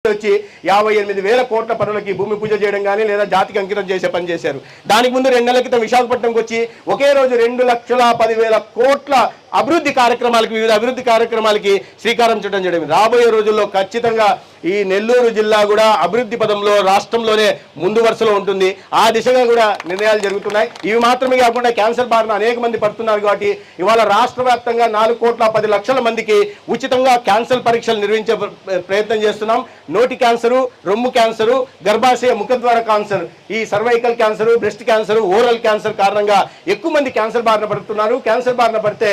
వచ్చి 58,000 కోట్ల పనులకి భూమి పూజ చేయడం కానీ లేదా జాతికి అంకితం చేసే పని చేశారు. దానికి ముందు 2 నెలల క్రితం విశాఖపట్నంకి వచ్చి ఒకే రోజు 2,10,000 కోట్ల అభివృద్ధి కార్యక్రమాలకి వివిధ అభివృద్ధి కార్యక్రమాలకి శ్రీకారం చుట్టడం జరిగింది. రాబోయే రోజుల్లో ఖచ్చితంగా ఈ నెల్లూరు జిల్లా కూడా అభివృద్ధి పదంలో రాష్ట్రంలోనే ముందు వరుసలో ఉంటుంది. ఆ దిశగా కూడా నిర్ణయాలు జరుగుతున్నాయి. ఇవి మాత్రమే కాకుండా క్యాన్సర్ బారిన అనేక మంది పడుతున్నారు కాబట్టి ఇవాళ రాష్ట్ర వ్యాప్తంగా 4,10,00,000 మందికి ఉచితంగా క్యాన్సర్ పరీక్షలు నిర్వహించే ప్రయత్నం చేస్తున్నాం. నోటి క్యాన్సరు, రొమ్ము క్యాన్సరు, గర్భాశయ ముఖద్వార క్యాన్సర్, ఈ cervical cancer, breast cancer, oral cancer కారణంగా ఎక్కువ మంది క్యాన్సర్ బారిన పడుతున్నారు. క్యాన్సర్ బారిన పడితే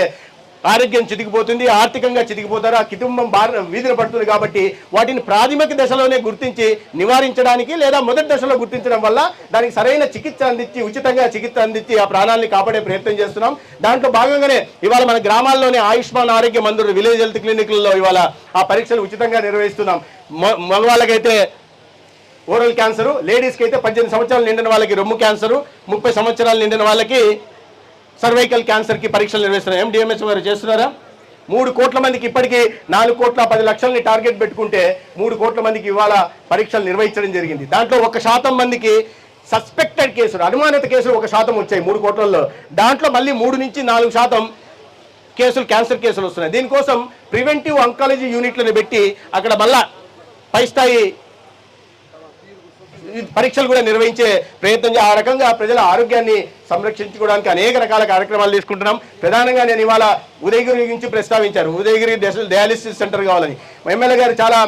ఆరోగ్యం చితికిపోతుంది, ఆర్థికంగా చితికిపోతారు, ఆ కుటుంబం వీధిన పడుతుంది. కాబట్టి వాటిని ప్రాథమిక దశలోనే గుర్తించి నివారించడానికి లేదా మొదటి దశలో గుర్తించడం వల్ల దానికి సరైన చికిత్స అందించి ఉచితంగా చికిత్స అందించి ఆ ప్రాణాలని కాపాడే ప్రయత్నం చేస్తున్నాం. దాంట్లో భాగంగానే ఇవాళ మన గ్రామాల్లోనే ఆయుష్మాన్ ఆరోగ్య మందులు విలేజ్ హెల్త్ క్లినిక్లలో ఇవాళ ఆ పరీక్షలు ఉచితంగా నిర్వహిస్తున్నాం. మగవాళ్ళకైతే ఓరల్ క్యాన్సరు, లేడీస్కి అయితే 18 సంవత్సరాలు నిండిన వాళ్ళకి రొమ్ము క్యాన్సరు, 30 సంవత్సరాలు నిండిన వాళ్ళకి సర్వైకల్ క్యాన్సర్కి పరీక్షలు నిర్వహిస్తున్నారు. MDMS వారు చేస్తున్నారా? 3 కోట్ల మందికి ఇప్పటికీ 4,10,00,000 టార్గెట్ పెట్టుకుంటే 3 కోట్ల మందికి ఇవాళ పరీక్షలు నిర్వహించడం జరిగింది. దాంట్లో 1% మందికి సస్పెక్టెడ్ కేసులు, అనుమానిత కేసులు 1% వచ్చాయి 3 కోట్లలో. దాంట్లో మళ్ళీ 3 నుంచి 4% కేసులు క్యాన్సర్ కేసులు వస్తున్నాయి. దీనికోసం ప్రివెంటివ్ అంకాలజీ యూనిట్లను పెట్టి అక్కడ మళ్ళా పై స్థాయి పరీక్షలు కూడా నిర్వహించే ప్రయత్నం ఆ రకంగా ప్రజల ఆరోగ్యాన్ని సంరక్షించుకోవడానికి అనేక రకాల కార్యక్రమాలు తీసుకుంటున్నాం. ప్రధానంగా నేను ఇవాళ ఉదయగిరి గురించి ప్రస్తావించారు. ఉదయగిరి డయాలిసిస్ సెంటర్ కావాలని ఎమ్మెల్యే గారు చాలా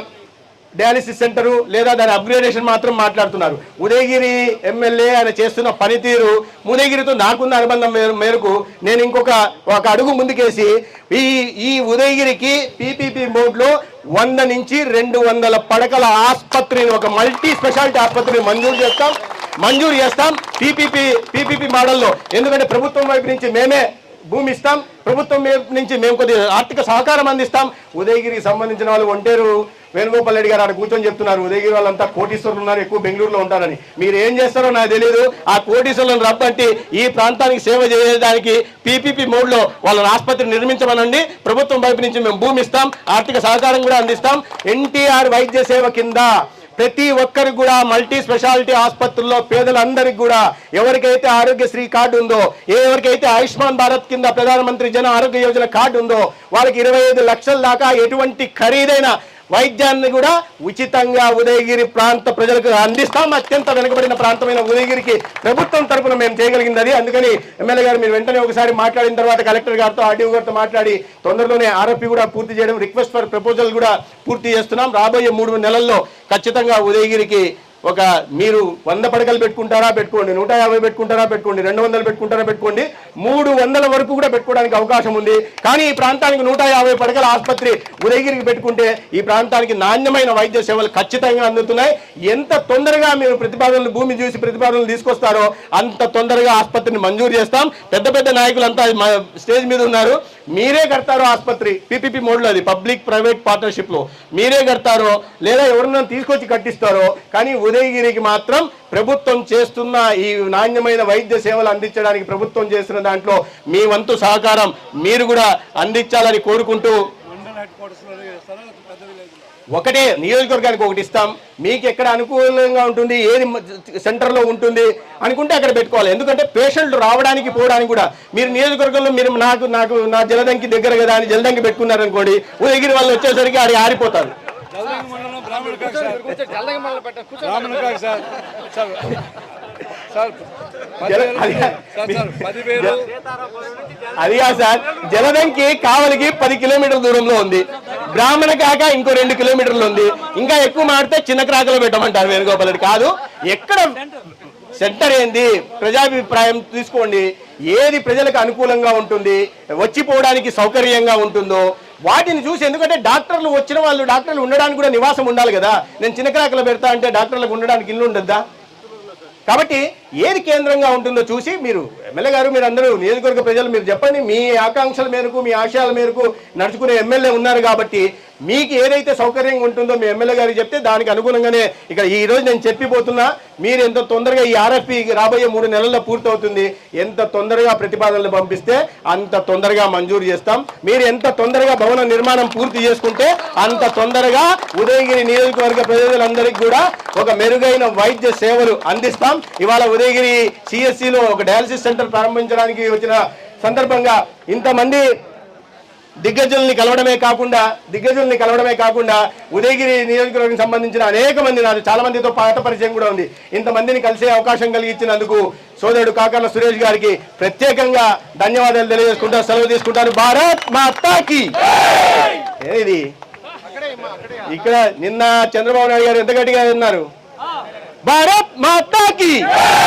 డయాలిసిస్ సెంటరు లేదా దాని అప్గ్రేడేషన్ మాత్రం మాట్లాడుతున్నారు. ఉదయగిరి ఎమ్మెల్యే ఆయన చేస్తున్న పనితీరు ఉదయగిరితో నాకున్న అనుబంధం మేరకు నేను ఒక అడుగు ముందుకేసి ఈ ఉదయగిరికి PPP మోడ్లో 100 నుంచి 200 పడకల ఆసుపత్రిని, ఒక మల్టీ స్పెషాలిటీ ఆసుపత్రిని మంజూరు చేస్తాం PPP మోడల్లో. ఎందుకంటే ప్రభుత్వం వైపు నుంచి మేమే భూమి ఇస్తాం, ప్రభుత్వం నుంచి మేము కొద్దిగా ఆర్థిక సహకారం అందిస్తాం. ఉదయగిరికి సంబంధించిన వాళ్ళు ఒంటేరు వేణుగోపాల్ రెడ్డి గారు అక్కడ కూర్చొని చెప్తున్నారు ఉదయగిరి వాళ్ళంతా కోటీశ్వరులు ఉన్నారు, ఎక్కువ బెంగళూరులో ఉంటారని. మీరు ఏం చేస్తారో నాకు తెలియదు. ఆ కోటీశ్వరులను రబ్బంటి ఈ ప్రాంతానికి సేవ చేయడానికి PPP మోడ్లో వాళ్ళని ఆసుపత్రి నిర్మించమనండి. ప్రభుత్వం వైపు నుంచి మేము భూమి ఇస్తాం, ఆర్థిక సహకారం కూడా అందిస్తాం. NTR వైద్య సేవ కింద ప్రతి ఒక్కరికి కూడా మల్టీ స్పెషాలిటీ ఆసుపత్రుల్లో పేదలందరికీ కూడా ఎవరికైతే ఆరోగ్యశ్రీ కార్డు ఉందో, ఎవరికైతే ఆయుష్మాన్ భారత్ కింద ప్రధానమంత్రి జన ఆరోగ్య యోజన కార్డు ఉందో వాళ్ళకి 25 లక్షల దాకా ఎటువంటి ఖరీదైన వైద్యాన్ని కూడా ఉచితంగా ఉదయగిరి ప్రాంత ప్రజలకు అందిస్తాం. అత్యంత వెనుకబడిన ప్రాంతమైన ఉదయగిరికి ప్రభుత్వం తరఫున మేము చేయగలిగింది అది. అందుకని ఎమ్మెల్యే గారు మీరు వెంటనే ఒకసారి మాట్లాడిన తర్వాత కలెక్టర్ గారితో RDO గారితో మాట్లాడి తొందరలోనే RFP కూడా పూర్తి చేయడం, రిక్వెస్ట్ ఫర్ ప్రపోజల్ కూడా పూర్తి చేస్తున్నాం. రాబోయే 3 నెలల్లో ఖచ్చితంగా ఉదయగిరికి మీరు 100 పడకలు పెట్టుకుంటారా పెట్టుకోండి, 150 పెట్టుకుంటారా పెట్టుకోండి, 200 పెట్టుకుంటారా పెట్టుకోండి, 300 వరకు కూడా పెట్టుకోవడానికి అవకాశం ఉంది. కానీ ఈ ప్రాంతానికి 150 పడకల ఆసుపత్రి ఉదయగిరికి పెట్టుకుంటే ఈ ప్రాంతానికి నాణ్యమైన వైద్య సేవలు ఖచ్చితంగా అందుతున్నాయి. ఎంత తొందరగా మీరు భూమి చూసి ప్రతిపాదనలు తీసుకొస్తారో అంత తొందరగా ఆసుపత్రిని మంజూరు చేస్తాం. పెద్ద నాయకులంతా స్టేజ్ మీద ఉన్నారు. మీరే కడతారో ఆసుపత్రి PPP మోడ్లో, అది పబ్లిక్ ప్రైవేట్ పార్ట్నర్షిప్లో మీరే కడతారో లేదా ఎవరన్నా తీసుకొచ్చి కట్టిస్తారో, కానీ ఉదయగిరికి మాత్రం ప్రభుత్వం చేస్తున్న ఈ నాణ్యమైన వైద్య సేవలు అందించడానికి ప్రభుత్వం చేస్తున్న దాంట్లో మీ వంతు సహకారం మీరు కూడా అందించాలని కోరుకుంటూ, ఒకటే నియోజకవర్గానికి ఒకటి ఇస్తాం. మీకు ఎక్కడ అనుకూలంగా ఉంటుంది, ఏది సెంటర్లో ఉంటుంది అనుకుంటే అక్కడ పెట్టుకోవాలి. ఎందుకంటే పేషెంట్లు రావడానికి పోవడానికి కూడా మీరు నియోజకవర్గంలో మీరు నా జలదంకి దగ్గర కదా అని జలదంకి పెట్టుకున్నారనుకోండి, ఉదయగిరి వాళ్ళు వచ్చేసరికి ఆడి ఆరిపోతారు. అదిగా సార్, జలదంకి కావలికి 10 కిలోమీటర్ల దూరంలో ఉంది, బ్రాహ్మణ కాక ఇంకో 2 కిలోమీటర్లు ఉంది. ఇంకా ఎక్కువ మాడితే చిన్న క్రాకలో పెట్టమంటారు వేణుగోపాల్ రెడ్డి. కాదు, ఎక్కడ సెంటర్ ఏంది, ప్రజాభిప్రాయం తీసుకోండి. ఏది ప్రజలకు అనుకూలంగా ఉంటుంది, వచ్చిపోవడానికి సౌకర్యంగా ఉంటుందో వాటిని చూసి. ఎందుకంటే డాక్టర్లు వచ్చిన వాళ్ళు డాక్టర్లు ఉండడానికి కూడా నివాసం ఉండాలి కదా. నేను చిన్న క్రాకలో పెడతా అంటే డాక్టర్లకు ఉండడానికి ఇల్లు ఉండద్దా? కాబట్టి ఏది కేంద్రంగా ఉంటుందో చూసి మీరు ఎమ్మెల్యే గారు, మీరు అందరూ నియోజకవర్గ ప్రజలు మీరు చెప్పండి. మీ ఆకాంక్షల మేరకు మీ ఆశయాల మేరకు నడుచుకునే ఎమ్మెల్యే ఉన్నారు కాబట్టి మీకు ఏదైతే సౌకర్యంగా ఉంటుందో మీ ఎమ్మెల్యే గారికి చెప్తే దానికి అనుగుణంగానే ఇక్కడ ఈ రోజు నేను చెప్పిపోతున్నా. మీరు ఎంత తొందరగా ఈ ఆర్ఎఫ్పి రాబోయే 3 నెలల్లో పూర్తవుతుంది. ఎంత తొందరగా ప్రతిపాదనలు పంపిస్తే అంత తొందరగా మంజూరు చేస్తాం. మీరు ఎంత తొందరగా భవన నిర్మాణం పూర్తి చేసుకుంటే అంత తొందరగా ఉదయగిరి నియోజకవర్గ ప్రజలందరికీ కూడా ఒక మెరుగైన వైద్య సేవలు అందిస్తాం. ఇవాళ ఉదయగిరి సిఎస్సిలో ఒక డయాలసిస్ సెంటర్ ప్రారంభించడానికి వచ్చిన సందర్భంగా ఇంతమంది దిగ్గజుల్ని కలవడమే కాకుండా ఉదయగిరి నియోజకవర్గానికి సంబంధించిన అనేక మంది, నాకు చాలా మందితో పాత పరిచయం కూడా ఉంది. ఇంతమందిని కలిసే అవకాశం కలిగించినందుకు సోదరుడు కాకర్ల సురేష్ గారికి ప్రత్యేకంగా ధన్యవాదాలు తెలియజేసుకుంటా సెలవు తీసుకుంటాను. భారత్ మాతాకి. ఏది ఇక్కడ నిన్న చంద్రబాబు నాయుడు గారు ఎంత గట్టిగా ఉన్నారు, భారత్ మాతాకి.